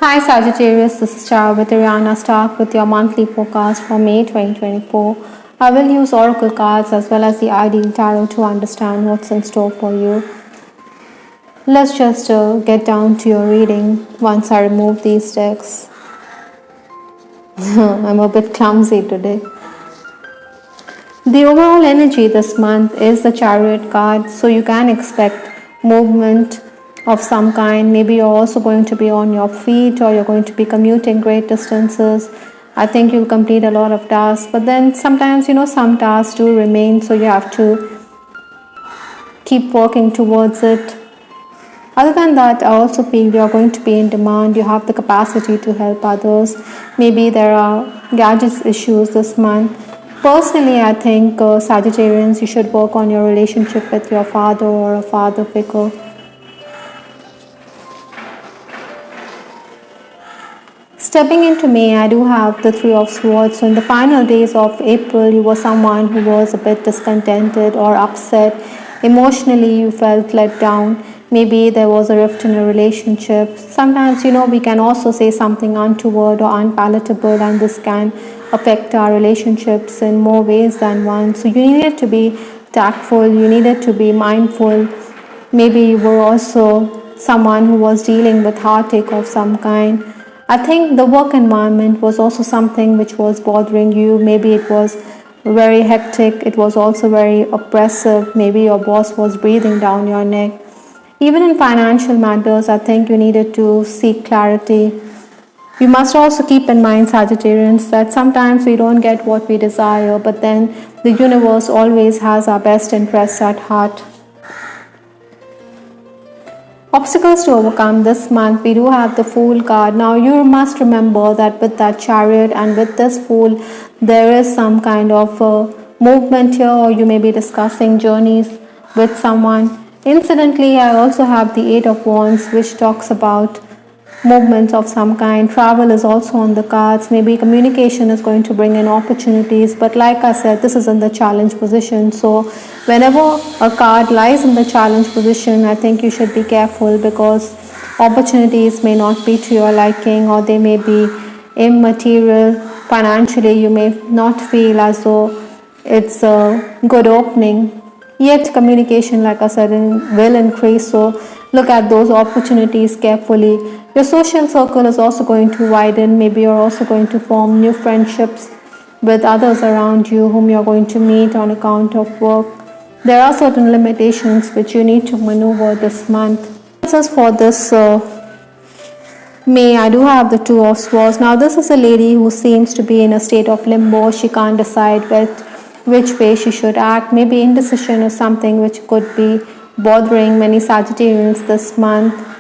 Hi Sagittarius, this is Char with Ariana. Start with your monthly forecast for May 2024. I will use oracle cards as well as the ideal tarot to understand what's in store for you. Let's just get down to your reading once I remove these decks. I'm a bit clumsy today. The overall energy this month is the Chariot card, so you can expect movement of some kind. Maybe you're also going to be on your feet or you're going to be commuting great distances. I think you'll complete a lot of tasks, but then sometimes some tasks do remain, so you have to keep working towards it. Other than that, I also feel you're going to be in demand. You have the capacity to help others. Maybe there are gadgets issues this month. Personally, I think Sagittarians, you should work on your relationship with your father or a father figure. Stepping into May, I do have the Three of Swords. So in the final days of April, you were someone who was a bit discontented or upset. Emotionally, you felt let down. Maybe there was a rift in a relationship. Sometimes, we can also say something untoward or unpalatable, and this can affect our relationships in more ways than one. So you needed to be tactful, you needed to be mindful. Maybe you were also someone who was dealing with heartache of some kind. I think the work environment was also something which was bothering you. Maybe it was very hectic, it was also very oppressive. Maybe your boss was breathing down your neck. Even in financial matters, I think you needed to seek clarity. You must also keep in mind, Sagittarians, that sometimes we don't get what we desire, but then the universe always has our best interests at heart. Obstacles to overcome this month, we do have the Fool card. Now you must remember that with that Chariot and with this Fool, there is some kind of movement here, or you may be discussing journeys with someone. Incidentally, I also have the Eight of Wands, which talks about movements of some kind. Travel is also on the cards. Maybe communication is going to bring in opportunities, but like I said, this is in the challenge position. So whenever a card lies in the challenge position, I think you should be careful, because opportunities may not be to your liking, or they may be immaterial. Financially, you may not feel as though it's a good opening. Yet communication, like I said, will increase, so look at those opportunities carefully. Your social circle is also going to widen. Maybe you're also going to form new friendships with others around you whom you're going to meet on account of work. There are certain limitations which you need to maneuver this month. For this May, I do have the Two of Swords. Now this is a lady who seems to be in a state of limbo. She can't decide which way she should act. Maybe indecision is something which could be bothering many Sagittarians this month.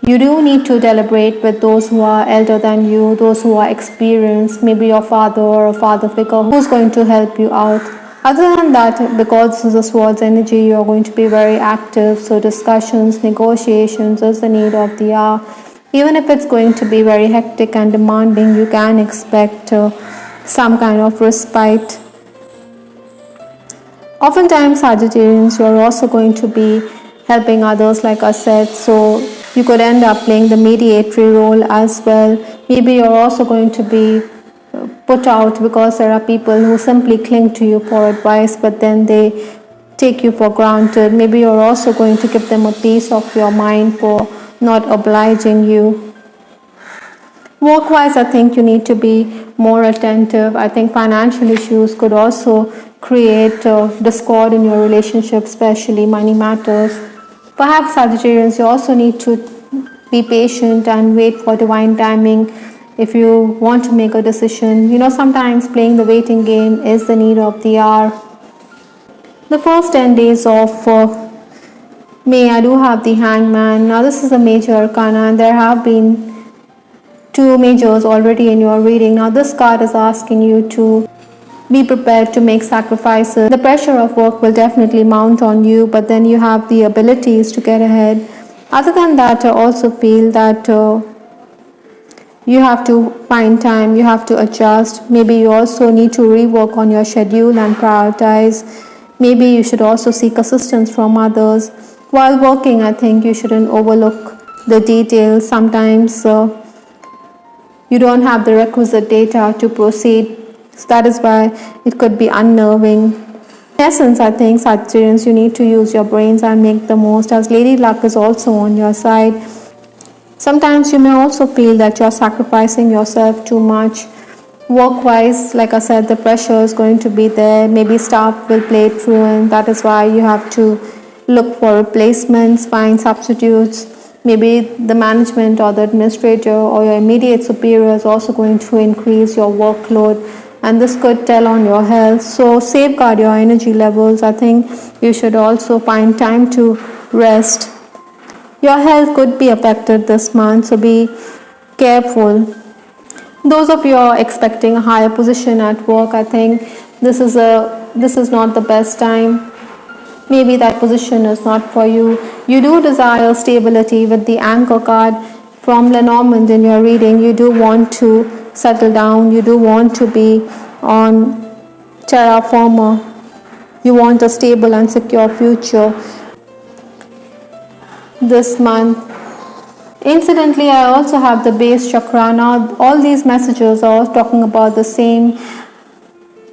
You do need to deliberate with those who are elder than you, those who are experienced, maybe your father or a father figure who's going to help you out. Other than that, because this is a Swords energy, you're going to be very active. So discussions, negotiations is the need of the hour. Even if it's going to be very hectic and demanding, you can expect some kind of respite. Oftentimes, Sagittarians, you're also going to be helping others, like I said, so you could end up playing the mediatory role as well. Maybe you're also going to be put out because there are people who simply cling to you for advice, but then they take you for granted. Maybe you're also going to give them a piece of your mind for not obliging you. Work-wise, I think you need to be more attentive. I think financial issues could also create discord in your relationship, especially money matters. Perhaps, Sagittarians, you also need to be patient and wait for divine timing if you want to make a decision. Sometimes playing the waiting game is the need of the hour. The first 10 days of May, I do have the Hangman. Now this is a major arcana, and there have been two majors already in your reading. Now this card is asking you to be prepared to make sacrifices. The pressure of work will definitely mount on you, but then you have the abilities to get ahead. Other than that, I also feel that you have to find time, you have to adjust. Maybe you also need to rework on your schedule and prioritize. Maybe you should also seek assistance from others. While working, I think you shouldn't overlook the details. Sometimes you don't have the requisite data to proceed. So that is why it could be unnerving. In essence, I think, Sagittarius, you need to use your brains and make the most, as Lady Luck is also on your side. Sometimes you may also feel that you're sacrificing yourself too much. Work-wise, like I said, the pressure is going to be there. Maybe staff will play truant. That is why you have to look for replacements, find substitutes. Maybe the management or the administrator or your immediate superior is also going to increase your workload, and this could tell on your health. So safeguard your energy levels. I think you should also find time to rest. Your health could be affected this month, so be careful. Those of you who are expecting a higher position at work, I think this is not the best time. Maybe that position is not for you. You do desire stability with the anchor card from Lenormand in your reading. You do want to settle down. You do want to be on terra firma. You want a stable and secure future this month. Incidentally, I also have the base chakra. Now, all these messages are talking about the same.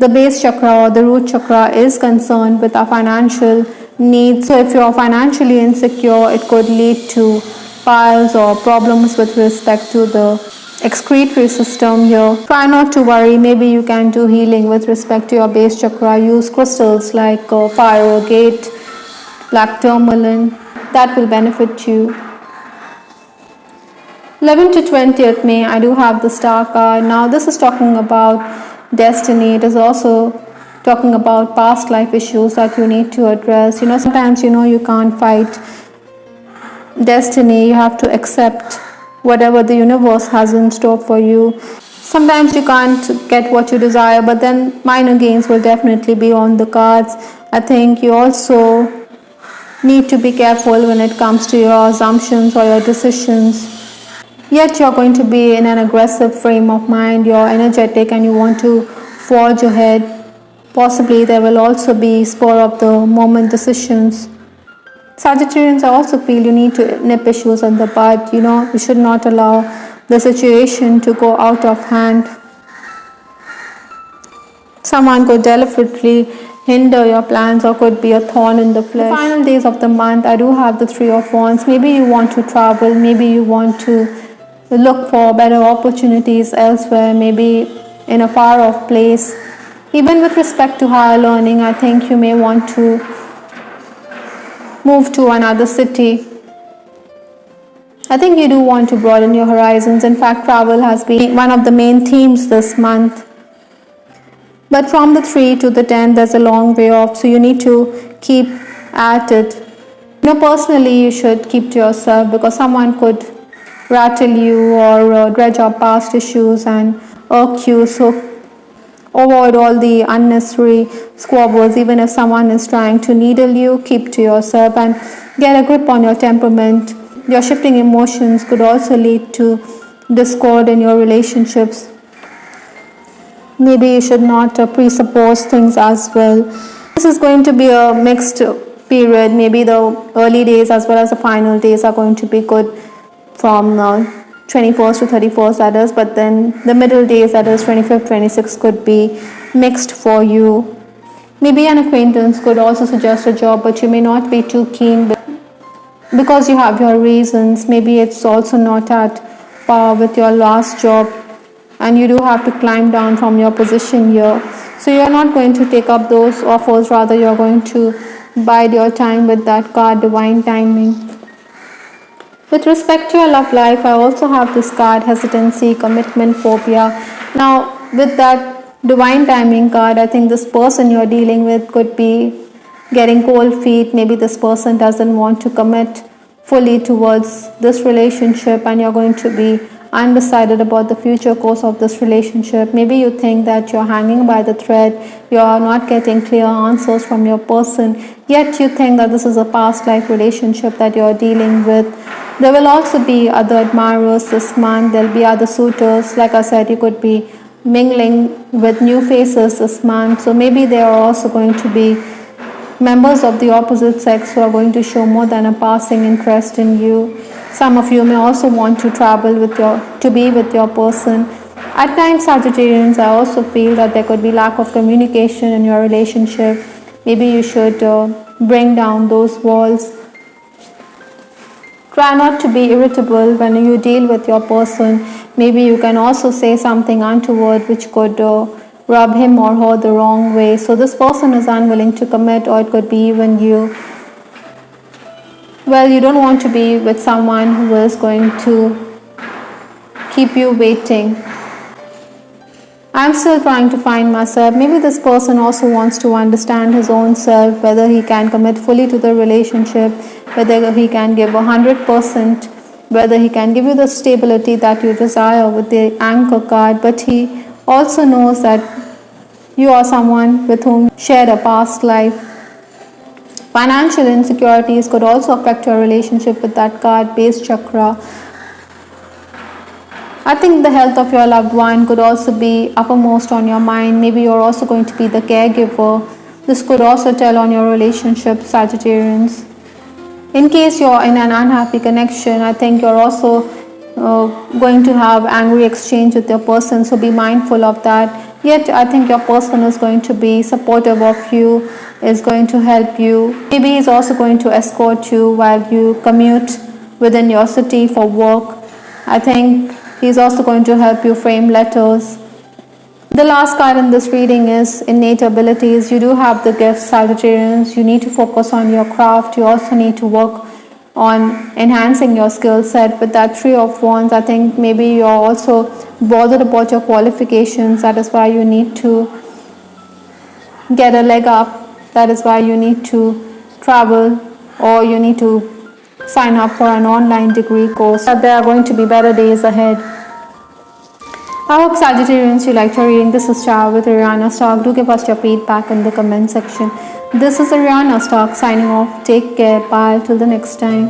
The base chakra or the root chakra is concerned with our financial needs. So if you are financially insecure, it could lead to piles or problems with respect to the excretory system here. Try not to worry. Maybe you can do healing with respect to your base chakra. Use crystals like fire agate, black tourmaline. That will benefit you. 11 to 20th May, I do have the Star card. Now this is talking about destiny. It is also talking about past life issues that you need to address. Sometimes you can't fight destiny. You have to accept whatever the universe has in store for you. Sometimes you can't get what you desire, but then minor gains will definitely be on the cards. I think you also need to be careful when it comes to your assumptions or your decisions. Yet you're going to be in an aggressive frame of mind. You're energetic and you want to forge ahead. Possibly there will also be spur of the moment decisions. Sagittarians, I also feel you need to nip issues in the bud. You should not allow the situation to go out of hand. Someone could deliberately hinder your plans or could be a thorn in the flesh. The final days of the month, I do have the Three of Wands. Maybe you want to travel. Maybe you want to look for better opportunities elsewhere, maybe in a far off place. Even with respect to higher learning, I think you may want to move to another city. I think you do want to broaden your horizons. In fact, travel has been one of the main themes this month. But from the 3 to the 10, there's a long way off, so you need to keep at it. Personally, you should keep to yourself, because someone could rattle you or dredge up past issues and irk you. So avoid all the unnecessary squabbles. Even if someone is trying to needle you, keep to yourself and get a grip on your temperament. Your shifting emotions could also lead to discord in your relationships. Maybe you should not presuppose things as well. This is going to be a mixed period. Maybe the early days as well as the final days are going to be good from 21st to 31st, that is, but then the middle days, that is 25th, 26th, could be mixed for you. Maybe an acquaintance could also suggest a job, but you may not be too keen because you have your reasons. Maybe it's also not at par with your last job and you do have to climb down from your position here. So you're not going to take up those offers, rather you're going to bide your time with that card, divine timing. With respect to your love life, I also have this card, hesitancy, commitment, phobia. Now, with that divine timing card, I think this person you're dealing with could be getting cold feet. Maybe this person doesn't want to commit fully towards this relationship and you're going to be undecided about the future course of this relationship. Maybe you think that you're hanging by the thread, you're not getting clear answers from your person, yet you think that this is a past life relationship that you're dealing with. There will also be other admirers this month. There'll be other suitors. Like I said, you could be mingling with new faces this month. So maybe there are also going to be members of the opposite sex who are going to show more than a passing interest in you. Some of you may also want to travel to be with your person. At times, Sagittarians, I also feel that there could be lack of communication in your relationship. Maybe you should bring down those walls. Try not to be irritable when you deal with your person. Maybe you can also say something untoward which could rub him or her the wrong way. So this person is unwilling to commit, or it could be even you. Well, you don't want to be with someone who is going to keep you waiting. I'm still trying to find myself. Maybe this person also wants to understand his own self, whether he can commit fully to the relationship, whether he can give 100%, whether he can give you the stability that you desire with the anchor card. But he also knows that you are someone with whom you shared a past life. Financial insecurities could also affect your relationship with that card, base chakra. I think the health of your loved one could also be uppermost on your mind. Maybe you're also going to be the caregiver. This could also tell on your relationship, Sagittarians. In case you're in an unhappy connection, I think you're also going to have angry exchange with your person, so be mindful of that. Yet I think your person is going to be supportive of you, is going to help you. Maybe he's also going to escort you while you commute within your city for work. I think he's also going to help you frame letters. The last card in this reading is innate abilities. You do have the gifts, Sagittarians. You need to focus on your craft. You also need to work on enhancing your skill set. With that Three of Wands, I think maybe you're also bothered about your qualifications. That is why you need to get a leg up. That is why you need to travel, or you need to sign up for an online degree course. But there are going to be better days ahead. I hope, Sagittarians, you liked your reading. This is Char with Ariana Stock. Do give us your feedback in the comment section. This is Ariana Stock signing off. Take care. Bye. Till the next time.